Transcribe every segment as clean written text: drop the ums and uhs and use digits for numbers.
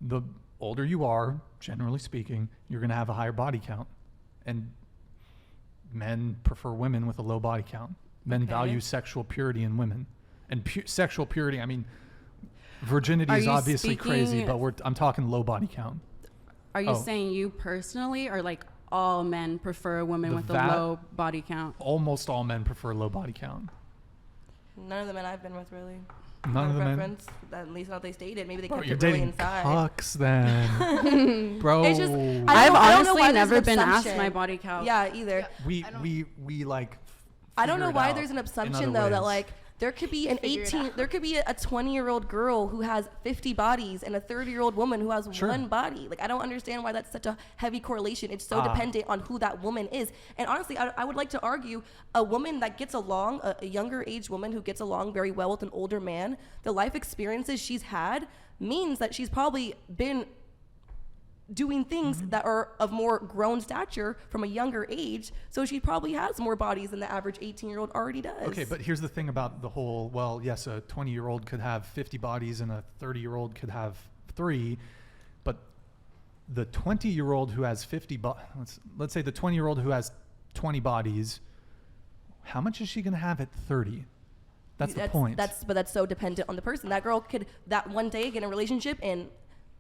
the older you are, generally speaking, you're going to have a higher body count. And men prefer women with a low body count. Men value sexual purity in women. And sexual purity, I mean, virginity is obviously crazy, but I'm talking low body count. Are you saying you personally, or like all men prefer women with a low body count? Almost all men prefer low body count. None of the men I've been with really. None of the men. At least not they stated. Maybe they Bro, kept you're it really dating inside. cucks then, bro. It's just, I've honestly never never been asked my body count. Yeah, either. We like. I don't know why there's an assumption though that like there could be an 18, there could be a 20-year-old girl who has 50 bodies and a 30-year-old woman who has one body. Like I don't understand why that's such a heavy correlation. It's so dependent on who that woman is. And honestly, I would like to argue a woman that gets along, a younger age woman who gets along very well with an older man, the life experiences she's had means that she's probably been doing things that are of more grown stature from a younger age, so she probably has more bodies than the average 18-year-old already does. Okay, but here's the thing about the whole, well, yes, a 20-year-old could have 50 bodies and a 30-year-old could have 3, but the 20-year-old who has 50 let's say the 20-year-old who has 20 bodies, how much is she going to have at 30? That's the point. But that's so dependent on the person. That girl could that one day get in a relationship and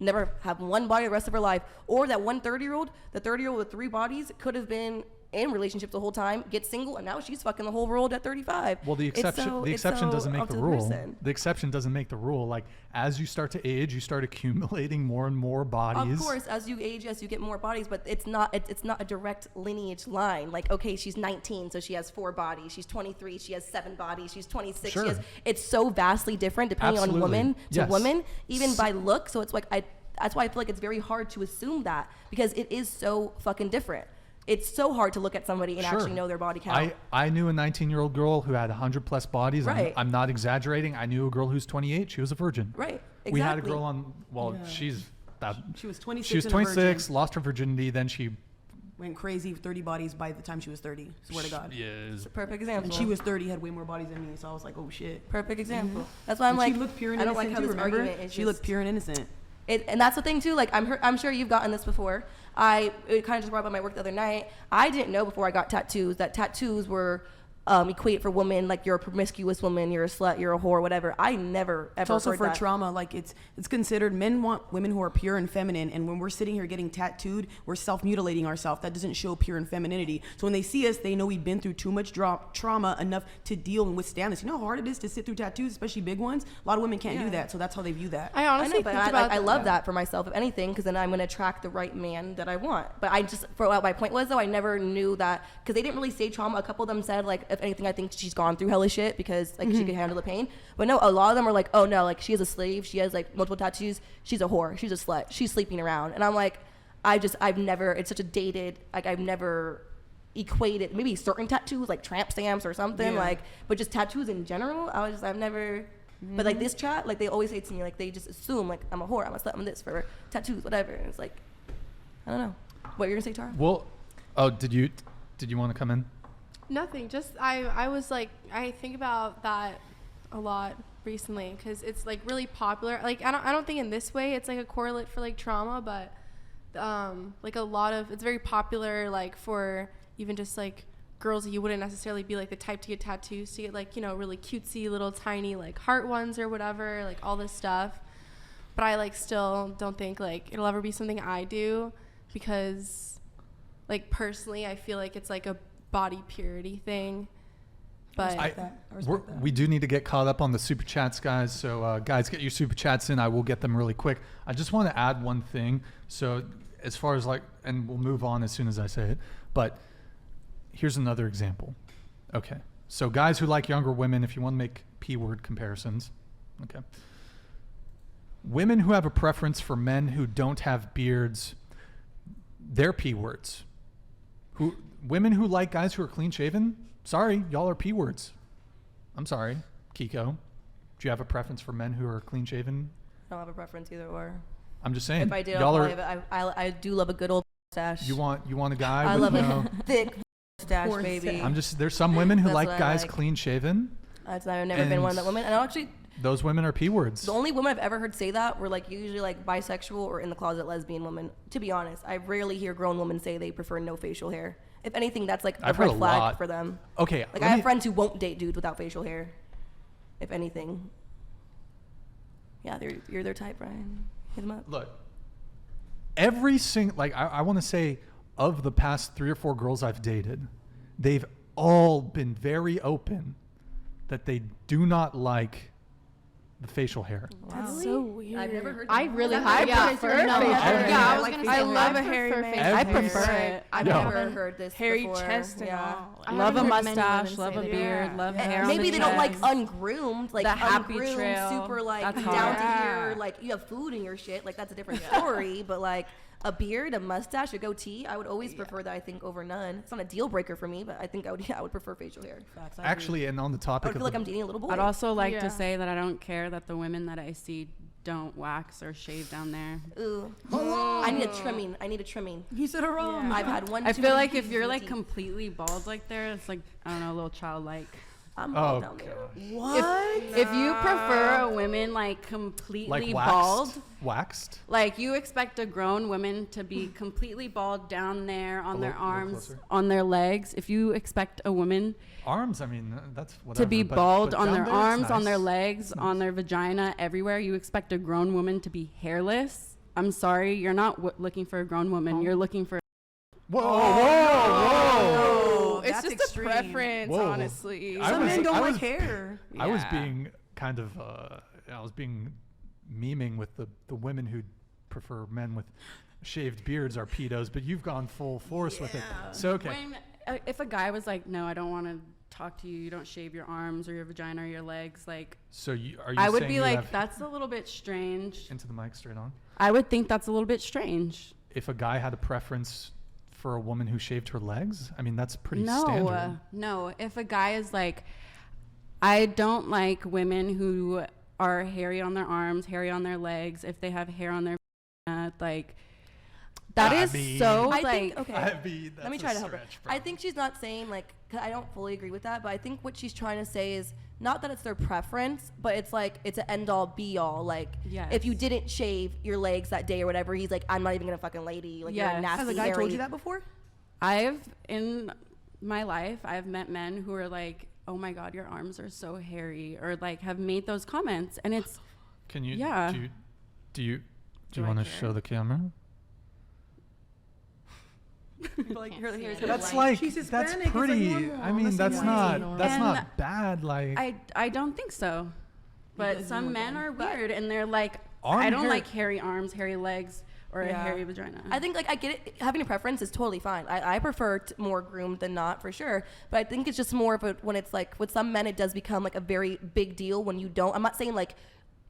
never have one body the rest of her life. Or that one 30-year-old, the 30-year-old with 3 bodies could have been in relationships the whole time, get single, and now she's fucking the whole world at 35. Well, the exception doesn't make the rule. The exception doesn't make the rule. Like, as you start to age, you start accumulating more and more bodies. Of course, as you age, as you get more bodies, but it's not a direct lineage line. Like, okay, she's 19, so she has 4 bodies. She's 23, she has 7 bodies. She's 26, she has. It's so vastly different depending on woman to woman, even by look. So it's like that's why I feel like it's very hard to assume that, because it is so fucking different. It's so hard to look at somebody and actually know their body count. I knew a 19-year-old girl who had 100 plus bodies. Right. I'm not exaggerating. I knew a girl who's 28. She was a virgin. Right. Exactly. We had a girl on. Well, she was 26. She was 26. Lost her virginity. Then she went crazy, 30 bodies by the time she was 30. Swear to God. Yes. Perfect example. And she was 30, had way more bodies than me. So I was like, oh shit. Perfect example. That's why I'm like, she looked pure and I don't innocent like how this remember? argument is. She looked pure and innocent. And that's the thing too. Like I'm sure you've gotten this before. It kind of just brought up at my work the other night. I didn't know before I got tattoos that tattoos were equate for women, like you're a promiscuous woman, you're a slut, you're a whore, whatever. I never ever. It's also heard for that. trauma. Like it's considered, men want women who are pure and feminine, and when we're sitting here getting tattooed, we're self-mutilating ourselves. That doesn't show pure and femininity. So when they see us, they know we've been through too much trauma enough to deal and withstand this. You know how hard it is to sit through tattoos, especially big ones. A lot of women can't do that, so that's how they view that. I honestly, I love that for myself, if anything, because then I'm going to attract the right man that I want. But my point was though, I never knew that, because they didn't really say trauma. A couple of them said like, if anything, I think she's gone through hella shit because like she could handle the pain. But no, a lot of them are like, oh no, like she is a slave, she has like multiple tattoos, she's a whore, she's a slut, she's sleeping around. And I'm like, I've never, it's such a dated, like I've never equated, maybe certain tattoos like tramp stamps or something, like, but just tattoos in general, I've never, but like this chat, like they always say to me, like they just assume like I'm a whore, I'm a slut, I'm this for tattoos, whatever. And it's like, I don't know. What you're gonna say, Tara? Well, did you want to come in? Nothing. Just I was like, I think about that a lot recently because it's like really popular. Like I don't think in this way it's like a correlate for like trauma, but like a lot of it's very popular like for even just like girls that you wouldn't necessarily be like the type to get tattoos, to get like, you know, really cutesy little tiny like heart ones or whatever, like all this stuff. But I like still don't think like it'll ever be something I do, because like personally I feel like it's like a body purity thing. But we do need to get caught up on the super chats, guys. So guys, get your super chats in. I will get them really quick. I just want to add one thing. So as far as like, and we'll move on as soon as I say it, but here's another example. Okay, so guys who like younger women, if you want to make P-word comparisons, okay, women who have a preference for men who don't have beards, they're P-words. Women who like guys who are clean shaven, sorry, y'all are P-words. I'm sorry. Kiko, do you have a preference for men who are clean shaven? I don't have a preference either or. I'm just saying. If I did, I do love a good old stash. You want a guy I with love a thick stash, baby. There's some women who like guys clean shaven. I've never been one of that woman. And actually, Those women are P words. The only women I've ever heard say that were like usually like bisexual or in the closet lesbian women. To be honest, I rarely hear grown women say they prefer no facial hair. If anything, that's like a I've heard red a flag lot. for them. Okay. Like I have friends who won't date dudes without facial hair. If anything. Yeah, you're their type, Brian. Hit them up. Look, every single, like, I want to say, of the past 3 or 4 girls I've dated, they've all been very open that they do not like the facial hair. That's so weird. I've never heard I that. really I prefer prefer facial facial hair. hair. Yeah, I was Like gonna facial say I hair. love a I hairy prefer man. facial I Every prefer single- it. I've Yeah. never heard this Hairy before. chest and Yeah. all. I Love a haven't heard many mustache, women love say a that. beard, love And hair on maybe the they don't like chest. ungroomed, like The happy ungroomed, trail. super like That's down hard. to Yeah. here, like you have food in your shit. Like that's a different story. But like a beard, a mustache, a goatee, I would always prefer that. I think over none. It's not a deal breaker for me, but I think I would prefer facial hair. Facts, I agree. Actually, and on the I topic would of feel like the- I'm dating a little boy. I'd also like Yeah. to say that I don't care that the women that I see don't wax or shave down there. Ooh. I need a trimming. I need a trimming. You said it wrong. Yeah. I've had one. I too feel many like if pieces you're of like teeth. completely bald like there, it's like, I don't know, a little childlike. I'm Oh, bald down there. God. If you prefer a woman like completely like waxed, bald, waxed. like you expect a grown woman to be completely bald down there on their little arms, closer. on their legs. If you expect a woman Arms, I mean, that's whatever. to be but- bald but on down their there, it's arms, on their nice. legs, on their vagina, everywhere, you expect a grown woman to be hairless. I'm sorry, you're not looking for a grown woman. You're looking for. Whoa, whoa, Oh, It's that's just extreme. a preference, Whoa. honestly. I Some was- men don't I like was- hair. I was Yeah. being kind of, I was being memeing with the women who prefer men with shaved beards are pedos, but you've gone full force with it. So, okay. When, if a guy was like, no, I don't want to talk to you, you don't shave your arms or your vagina or your legs, like, So are you I would saying be you like, have- that's a little bit strange. into the mic straight on? I would think that's a little bit strange. If a guy had a preference for a woman who shaved her legs, I mean, that's pretty standard. No. If a guy is like, I don't like women who are hairy on their arms, hairy on their legs, if they have hair on their like, that I is mean- so I like. think okay. I mean, Let me that's try a to help her. stretch, I think she's not saying like 'cause I don't fully agree with that, but I think what she's trying to say is not that it's their preference, but it's like it's an end all be all. Like Yes. if you didn't shave your legs that day or whatever, he's like, I'm not even gonna fucking lady. Like you're a Yes. nasty. Has a guy hairy. told you that before? I've in my life I've met men who are like, oh my god, your arms are so hairy, or like have made those comments, and it's Can you? Yeah. Do you Do I want to care? show the camera? Like, Can't see it. That's Like, like she's that's Hispanic, it's like pretty. normal. I mean, Unless that's you not want that's And not bad. Like I don't think so, but does some look men bad. are weird, and they're like, Arm I don't hair- like hairy arms, hairy legs, or a Yeah. hairy vagina. I think like I get it. Having a preference is totally fine. I prefer more groomed than not for sure. But I think it's just more of a when it's like with some men it does become like a very big deal when you don't. I'm not saying like.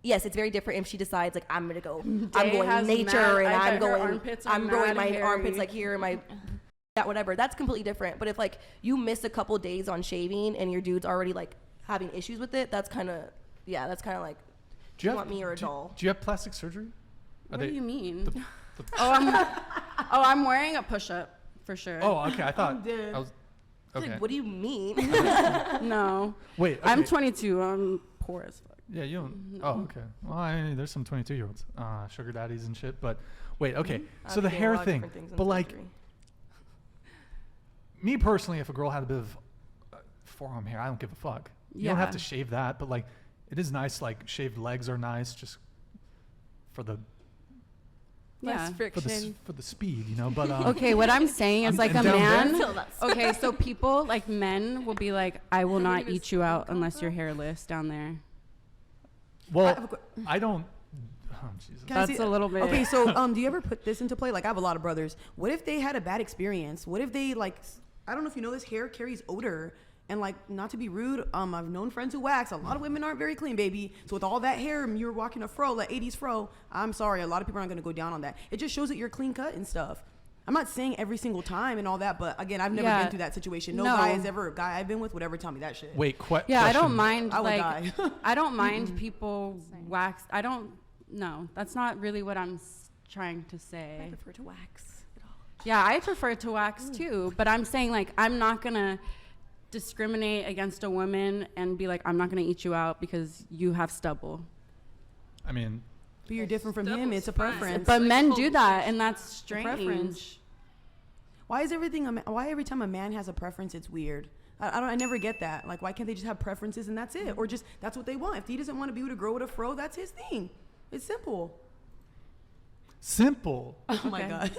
Yes, it's very different if she decides like I'm gonna go. I'm Day going has nature mad- and I bet I'm her going. armpits are I'm growing mad my hairy. armpits like here and my that whatever. That's completely different. But if like you miss a couple days on shaving and your dude's already like having issues with it, that's kind of like. do you you want me or a doll? Do you have plastic surgery? what do you mean? the- I'm wearing a push-up for sure. Oh, okay. I thought dead. I was. Like, Okay. what do you mean? No, Wait. I'm okay. 22. I'm poor as fuck. Yeah, you don't. Oh, okay. Well, I mean, there's some 22-year-olds, sugar daddies and shit. But wait, okay. So I'm the doing a hair lot of thing, different things in but like surgery. me personally, if a girl had a bit of forearm hair, I don't give a fuck. You don't have Yeah. to shave that, but like, it is nice. Like shaved legs are nice, just for the Yeah. Less friction. for the speed, you know. But Okay, what I'm saying is like a And down man. there? Okay, so people like men will be like, I will not even eat you out unless you're hairless down there. well, I don't. Oh, Jesus. Can I That's see- a little bit. Okay, so do you ever put this into play? Like, I have a lot of brothers. What if they had a bad experience? What if they like? I don't know if you know this. Hair carries odor, and like, not to be rude, I've known friends who wax. A lot of women aren't very clean, baby. So with all that hair, and you're walking a fro, like 80s fro. I'm sorry, a lot of people aren't gonna go down on that. It just shows that you're clean cut and stuff. I'm not saying every single time and all that, but again, I've never Yeah. been through that situation. No, No. guy I've been with would ever tell me that shit. Wait, Yeah, I don't question. mind I would like die. I don't mind people wax. I don't. No, that's not really what I'm trying to I say. prefer to wax. Yeah, I prefer to wax too, but I'm saying like I'm not gonna discriminate against a woman and be like, I'm not going to eat you out because you have stubble. I mean, But you're different from him. It's a preference. But men do that, and that's strange. Preference. Why is everything? Why every time a man has a preference, it's weird? I never get that. Like, why can't they just have preferences and that's it, or just that's what they want? If he doesn't want to be able to grow with a fro, that's his thing. It's simple. simple. Oh my god.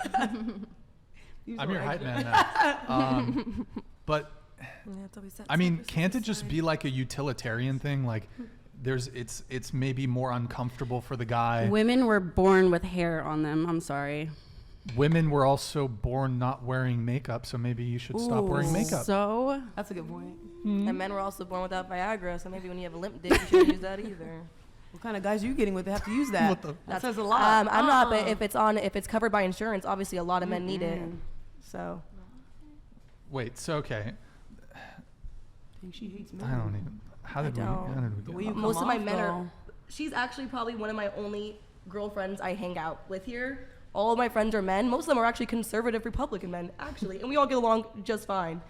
I'm your hype man now. But I mean, can't it just be like a utilitarian thing? Like, it's maybe more uncomfortable for the guy. Women were born with hair on them. I'm sorry. Women were also born not wearing makeup, so maybe you should stop wearing makeup. So That's a good point. And men were also born without Viagra, so maybe when you have a limp dick, you shouldn't use that either. What kind of guys are you getting with that have to use that? What the- That says a lot. I'm not, but if it's covered by insurance, obviously a lot of men need it. So Wait, so okay. I think she hates men. I don't even. How did we don't. get way you on? most of my off, men though. are. She's actually probably one of my only girlfriends I hang out with here. All of my friends are men. Most of them are actually conservative Republican men, actually, and we all get along just fine.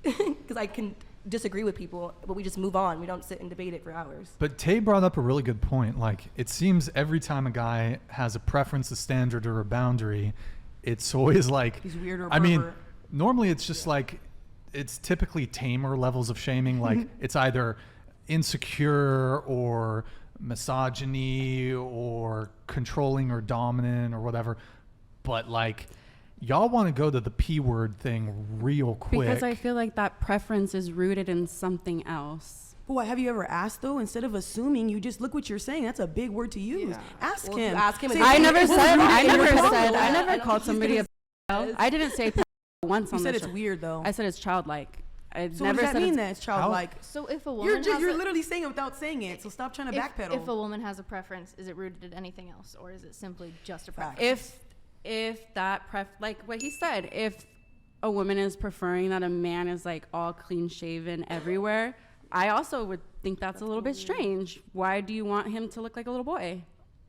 Because I can disagree with people, but we just move on. We don't sit and debate it for hours. But Tay brought up a really good point. Like, it seems every time a guy has a preference, a standard, or a boundary, it's always like, He's weird or I mean, pervert. normally it's just like, it's typically tamer levels of shaming. Like, it's either insecure or misogyny or controlling or dominant or whatever. But like, y'all want to go to the P word thing real quick. because I feel like that preference is rooted in something else. But what, have you ever asked though? Instead of assuming, you just look what you're saying. That's a big word to use. Yeah. Ask Well, if him. you ask him, Say, it's- I never It's said. rooted I in never your said. preference. I never I called don't- somebody a. I didn't say once You on said the it's show. weird though. I said it's childlike. I So what never does that said mean it's, that it's childlike? So if a woman You're has you're a, literally saying it without saying it. So stop trying to backpedal. if a woman has a preference, is it rooted in anything else, or is it simply just a preference? if that like what he said, if a woman is preferring that a man is like all clean shaven everywhere, I also would think that's a little bit strange. Why do you want him to look like a little boy?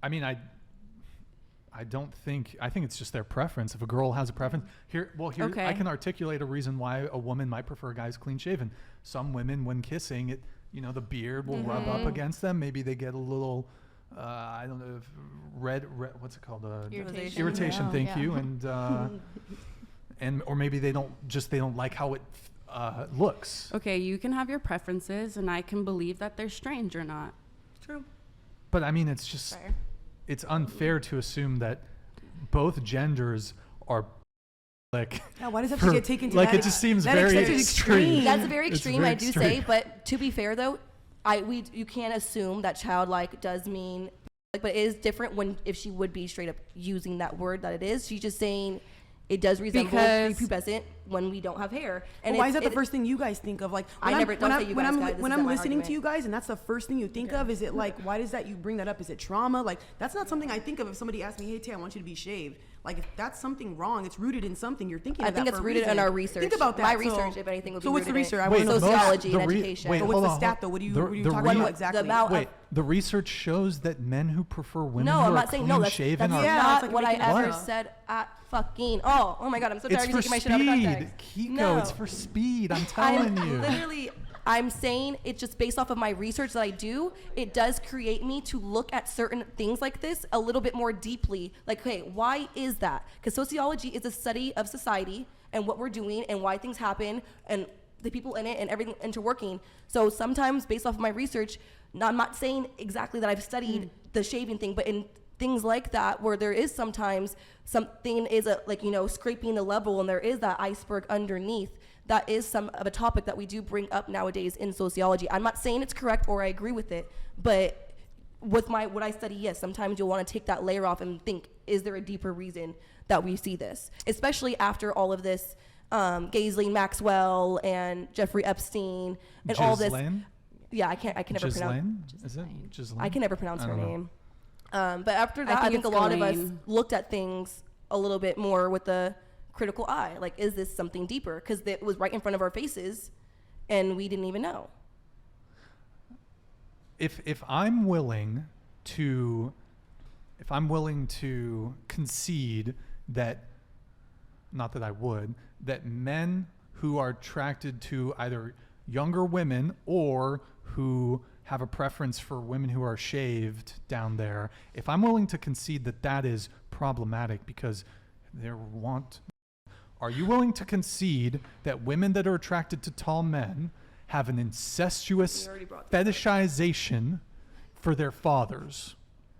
I mean, I don't think. I think it's just their preference. If a girl has a preference, Okay. I can articulate a reason why a woman might prefer guys clean shaven. Some women, when kissing, the beard will rub up against them. Maybe they get a little, I don't know, if red. What's it called? Irritation. Irritation. Yeah. Thank Yeah. you. And or maybe they don't like how it looks. Okay, you can have your preferences, and I can believe that they're strange or not. True. But I mean, it's just. Fair. It's unfair to assume that both genders are like. Yeah, why does that have to get taken to like that? it just seems that very extent is extreme. That's very It's extreme, very I do extreme. say. But to be fair, though, you can't assume that childlike does mean, but it is different if she would be straight up using that word that it is. She's just saying it does resemble Because- prepubescent when we don't have hair. And why is that the first thing you guys think of? Like, I never- don't say you guys, guys. This when is I'm my listening argument. to you guys, and that's the first thing you think of. Is it like, why does that you bring that up? Is it trauma? Like, that's not something I think of if somebody asks me, "Hey, Tay, I want you to be shaved." Like, if that's something wrong, it's rooted in something. You're thinking. I of think that it's for a rooted in reason. our research. Think about that. My So- research, if anything, would So be what's the rooted in- research? I Wait, want to know. sociology the and re- education. wait, So hold what's on, the hold- stat though? What are you the talking re- about the exactly? amount- Wait, the research shows that men who prefer women No, who I'm are not saying no. clean That's shaven not are. Yeah, it's like what I making it ever up. said at fucking. Oh my god, I'm so tired It's of for taking my shit out of speed, context. Kiko. No. It's for speed. I'm telling you. I'm saying it's just based off of my research that I do. It does create me to look at certain things like this a little bit more deeply. Like, okay, why is that? Because sociology is a study of society and what we're doing and why things happen and the people in it and everything interworking. So sometimes based off of my research, I'm not saying exactly that I've studied the shaving thing, but in things like that where there is sometimes something is scraping the level and there is that iceberg underneath, that is some of a topic that we do bring up nowadays in sociology. I'm not saying it's correct or I agree with it, but with what I study, yes, sometimes you'll want to take that layer off and think, is there a deeper reason that we see this? Especially after all of this, Ghislaine Maxwell and Jeffrey Epstein and all this. Ghislaine? Yeah, I can never pronounce. Ghislaine? Is it Ghislaine? I can never pronounce I her don't know. name. But after that, I think a it's lot of us Ghislaine. looked at things a little bit more with a critical eye. Like, is this something deeper? Because it was right in front of our faces, and we didn't even know. If I'm willing to concede that, not that I would, that men who are attracted to either younger women or who have a preference for women who are shaved down there, if I'm willing to concede that that is problematic because they want, are you willing to concede that women that are attracted to tall men have an incestuous We already brought this up. fetishization for their fathers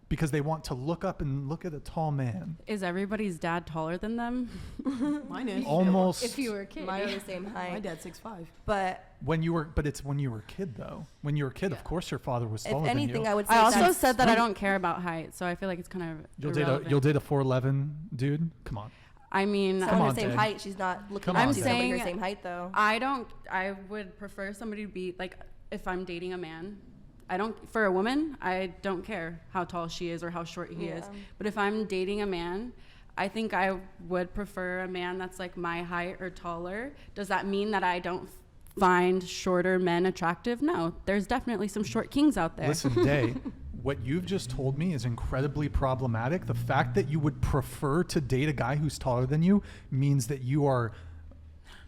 because they want to look up and look at a tall man? Is everybody's dad taller than them? Mine is. Almost. If you were a kid. Mine are the same My height. dad's 6'5". But But it's when you were a kid though. When you were a kid, of course your father was taller if anything, than you. I would say I also that's- said that I don't care about height, so I feel like it's kind of You'll date a 4'11" dude? Come on. I mean, someone Come on, the same Dad. height. She's not looking Come up on, to Dad. somebody her I'm same height though. I would prefer somebody to be like, if I'm dating a man, for a woman, I don't care how tall she is or how short he is. Yeah. But if I'm dating a man, I think I would prefer a man that's like my height or taller. Does that mean that I don't find shorter men attractive? No, there's definitely some short kings out there. Listen, Day, what you've just told me is incredibly problematic. The fact that you would prefer to date a guy who's taller than you means that you are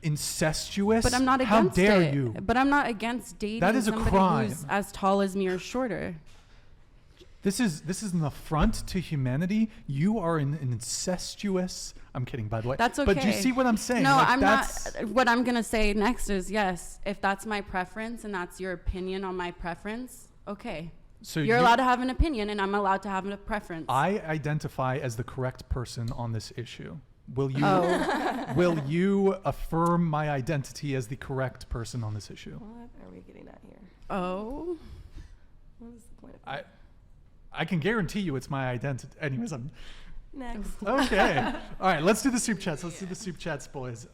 incestuous. But I'm not How against dare it. you? But I'm not against dating That is a somebody crime. who's as tall as me or shorter. This is an affront to humanity. You are an incestuous. I'm kidding, by the way. That's okay. But you see what I'm saying? No, Like, I'm that's, not. What I'm going to say next is yes, if that's my preference and that's your opinion on my preference, okay. So You're allowed to have an opinion and I'm allowed to have a preference. I identify as the correct person on this issue. Will you Oh. will you affirm my identity as the correct person on this issue? What are we getting at here? Oh. What is the point of I can guarantee you it's my identity. Anyways, I'm next? okay. All right, let's do the soup chats. Let's do the soup chats, boys.